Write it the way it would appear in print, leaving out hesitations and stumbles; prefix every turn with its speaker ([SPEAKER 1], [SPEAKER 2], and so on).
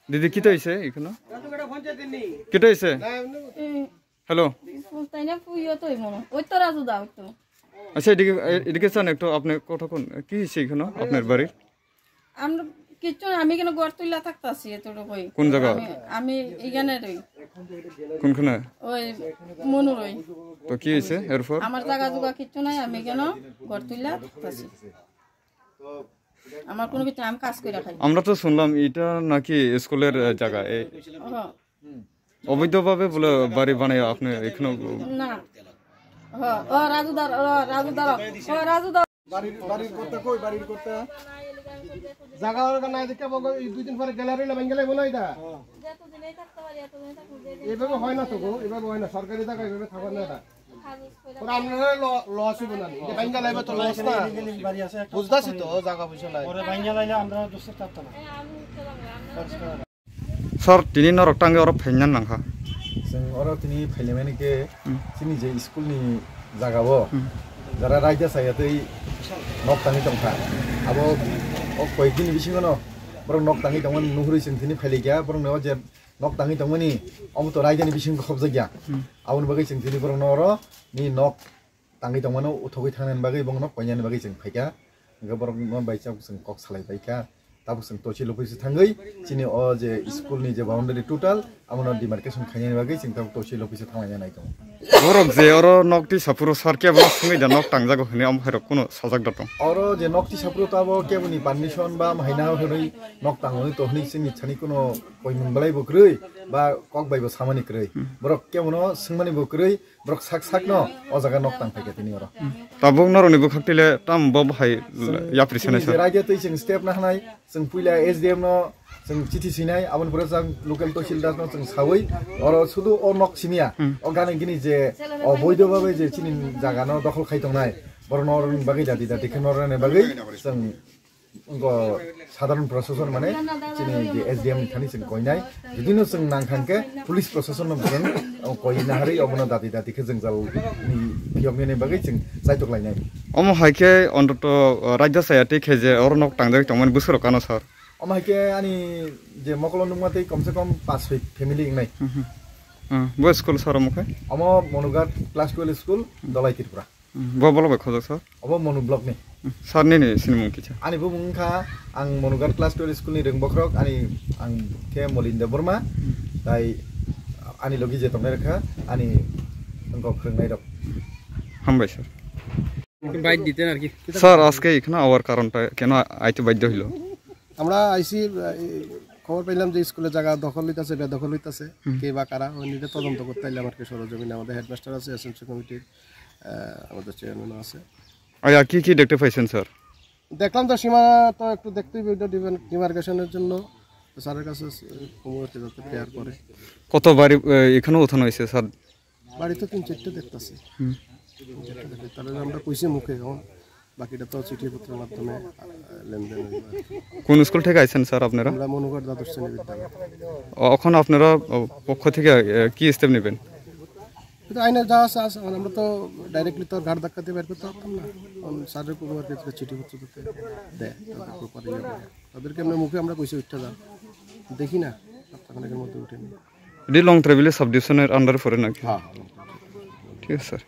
[SPEAKER 1] দিদি কিটা হইছে এখানে কিটা হইছে হ্যালো আচ্ছা এদিকে চান একটু আপনি কতক্ষণ কি হয়েছে এখানে আপনার বাড়ির
[SPEAKER 2] আমরা কিছু আমি কেন ঘর তুইলা থাকতাছি এতটুকুই
[SPEAKER 1] কোন জায়গা
[SPEAKER 2] আমি এখানে রই
[SPEAKER 1] কোনখানে
[SPEAKER 2] ওই মনু রই
[SPEAKER 1] তো কি হয়েছে এরপর
[SPEAKER 2] আমার জায়গা জুগা কিছু নাই আমি কেন ঘর তুইলা থাকতাছি আমার কোনো কিছু আমি কাজ করে খাই
[SPEAKER 1] আমরা তো শুনলাম এটা নাকি স্কুলের জায়গা অবৈধভাবে বলে বাড়ি বানায় আপনি এখানে
[SPEAKER 2] না রাজুদার
[SPEAKER 3] বাড়ির করতে কই বাড়ির করতে জায়গা না দেখে দুই দিন পরে গ্যালারি না ভেঙে বলো এটা এভাবে হয় না তো গো এভাবে হয় না সরকারি জায়গা এভাবে থাকবে না এটা আপনারা লস হইব না ভেঙে লাইবে তো লস না বুঝতাছি তো জায়গা পয়সা নাই ভেঙে লাইলে আমরা দোষে থাকতো না
[SPEAKER 1] স্যার তিনি নরক টাঙ্গে অর ফাইনান নাংখা
[SPEAKER 4] जों अराव तिनि फाइलेमानिके तिनि जे स्कुलनि जागाबो जारा रायजा सायातै नक ताङि दंखा आबो कयदिन बिसिङनो बरं नक ताङि दंमोन नुहुरै जों तिनि फाइलेगिया बरं नवा जे नक ताङि दंमोनि अमु तो रायजानि बिसिङ खबजा गया आउन बागै जों तिनि बरं नर नि नक ताङि दंमोन उथगै थांनायनि बागै बरं नक कयनानि बागै जों फाइगा बरं न बायचा जों कक सालाय बायका ताबो जों तोचे लोपैसो थाङै तिनि अ जे स्कुलनि जे बाउन्डारि टोटाल आमनो डिमार्केशन खायनानि बागै जों ताबो तोचे लोपैसो थांनाय नाय दं
[SPEAKER 1] बरक जे अर नकति सापुरो सरके बला सुङै दा नक टांजागो हने आम हैरक कुनो सजाग दतं
[SPEAKER 4] अर जे नकति सापुरो ताबो केबुनि पारमिशन बा माइना हरै नक टाङै तो हनि सिनि छानि कुनो कय मोनबलाय बक्रै बा कक बायबो सामानि क्रै बरक केबुनो सिंमानि बक्रै बरक साक साक न अ जागा नक टां फैके तिनि अर
[SPEAKER 1] ताबो नरनि बखक्तिले ताम ब भाइ याप्रिसने सर
[SPEAKER 4] रायजा तै जों स्टेप ना हानाय जों पुइला एसडीएम न जों चिठी सिनाय आबन पुरा जों लोकल तहसिलदार न जों सावै अर सुदु अ नक सिमिया अ गाने गिनि जे अबैधभावे जे चिनि जागा न दखल खायतंनाय बर नरनि बागै दादि दादि खनरने बागै जों साधारण प्रशासन माने चिनि जे एसडीएम थानि जों कयनाय बिदिनो जों नांखांके पुलिस प्रशासन न बुरन कयना हारै अबन दादि दादि जों जाल नि पियमने बागै जों जायतक लायनाय
[SPEAKER 1] अम हायके अन्तत राज्य सायाते खेजे अर नक टांजाग तमन बुसुर कानो सर
[SPEAKER 4] अम हायके आनी जे मकल नुमाते कम से कम 5 फैमिली इंगनाय
[SPEAKER 1] बो स्कुल सर मुखे
[SPEAKER 4] अम मनुगाट क्लास 12 स्कुल दलाई त्रिपुरा
[SPEAKER 1] बो बोलो खजक सर
[SPEAKER 4] अब मनु ब्लक ने
[SPEAKER 1] सर ने सिनेमा किछ
[SPEAKER 4] आनी बो मुंखा आं मनुगाट क्लास 12 स्कुल नि रोंबख्रक आनी आं के मलिन्द बर्मा ताई आनी लगी जे तमने रखा आनी अंको फोरोंनाय दं
[SPEAKER 1] हामबाय सर
[SPEAKER 3] বাইট দিতেন আর কি
[SPEAKER 1] স্যার আজকে এখানে আওয়ার কারণটা কেন আইতে বাধ্য হইল
[SPEAKER 3] আমরা আইসি খবর পাইলাম যে স্কুলের জায়গা দখল হইতাছে বেদখল হইতাছে কে বা কারা ওই নিয়ে তদন্ত করতে আইলাম আর কি সরজমিনে আমাদের হেডমাস্টার আছে এসএমসি কমিটির আমাদের চেয়ারম্যান আছে
[SPEAKER 1] আয়া কি কি দেখতে পাইছেন স্যার
[SPEAKER 3] দেখলাম তো সীমা তো একটু দেখতেই ভিডিও ডিমার্কেশনের জন্য স্যারের কাছে কমিটি যাতে প্রেয়ার করে
[SPEAKER 1] কত বাড়ি এখানে উঠানো হয়েছে স্যার
[SPEAKER 3] বাড়ি তো 3-4টা দেখতাছি তাহলে আমরা কইছি মুখে এখন বাকিটা তো চিঠিপত্রের মাধ্যমে লেনদেন
[SPEAKER 1] কোন স্কুল থেকে আইছেন স্যার আপনারা
[SPEAKER 3] আমরা মনুঘাট দ্বাদশ শ্রেণী বিদ্যালয়
[SPEAKER 1] এখন আপনারা পক্ষ থেকে কি স্টেপ নেবেন
[SPEAKER 3] এটা আইনে যা আছে আমরা তো ডাইরেক্টলি তো ঘাট ধাক্কাতে বের করতে পারতাম না স্যারের কুমার ক্ষেত্রে চিঠিপত্র দিতে দেয় তাদেরকে আমরা মুখে আমরা কইছি উঠতে যান দেখি না আপনাদের মধ্যে উঠেনি
[SPEAKER 1] এটি লং ট্রাভেলের সাব ডিভিশনের আন্ডারে পড়ে নাকি
[SPEAKER 3] হ্যাঁ
[SPEAKER 1] ঠিক আছে স্যার